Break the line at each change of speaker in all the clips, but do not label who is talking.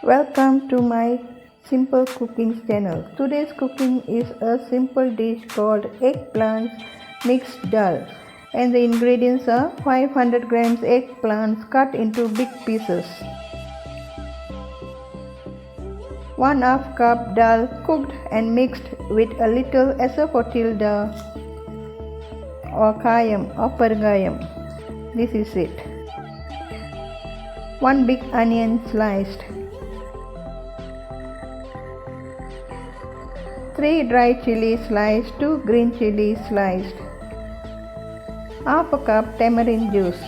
Welcome to my simple cooking channel. Today's cooking is a simple dish called eggplants mixed dal, and the ingredients are 500 grams eggplants cut into big pieces, 1/2 cup dal cooked and mixed with a little asafoetida or kayam or pergayam. This is it. 1 big onion sliced, 3 dry chilies sliced, 2 green chilies sliced, half a cup tamarind juice,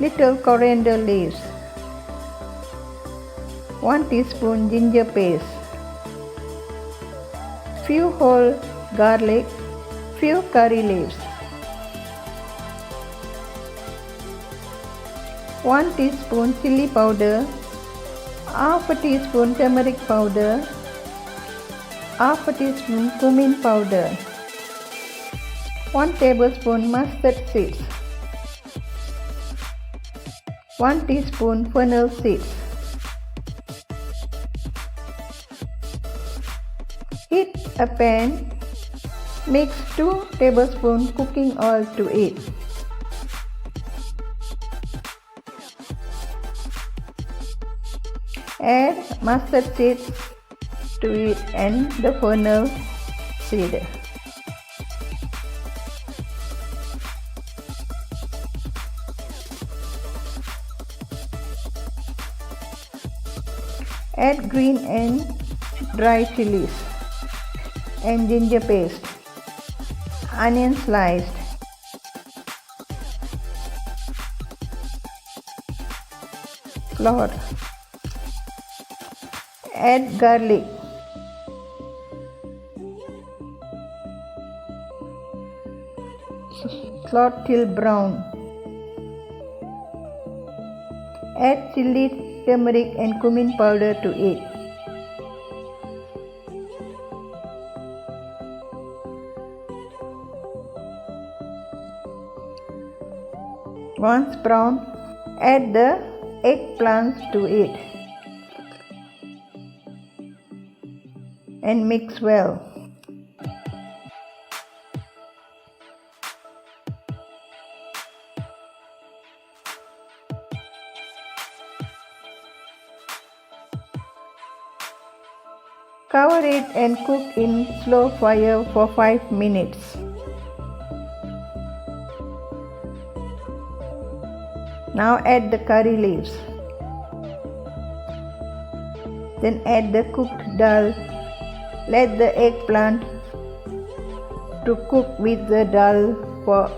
little coriander leaves, 1 teaspoon ginger paste, few whole garlic, few curry leaves, 1 teaspoon chili powder, half a teaspoon turmeric powder, half a teaspoon cumin powder, 1 tablespoon mustard seeds, 1 teaspoon fennel seeds. Heat a pan, mix 2 tablespoons cooking oil to it. Add mustard seeds to it and the fennel seed. Add green and dry chilies and ginger paste, onion sliced, flour. Add garlic, saute till brown. Add chili, turmeric and cumin powder to it. Once brown, add the eggplants to it and mix well. Cover it and cook in slow fire for 5 minutes. Now add the curry leaves. Then add the cooked dal. Let the eggplant to cook with the dal for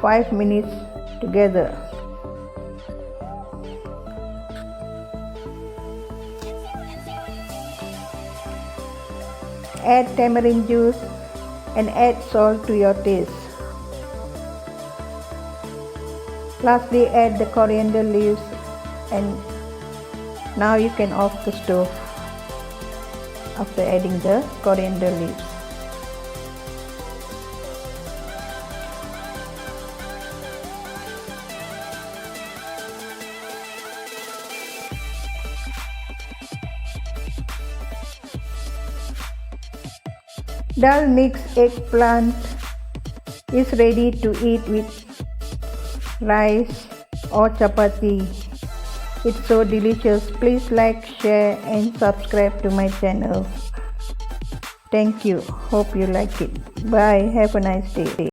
5 minutes together. Add tamarind juice and add salt to your taste. Lastly, add the coriander leaves, and now you can off the stove after adding the coriander leaves. Dal mixed eggplant is ready to eat with rice or chapati. It's so delicious. Please like, share and subscribe to my channel. Thank you. Hope you like it. Bye. Have a nice day.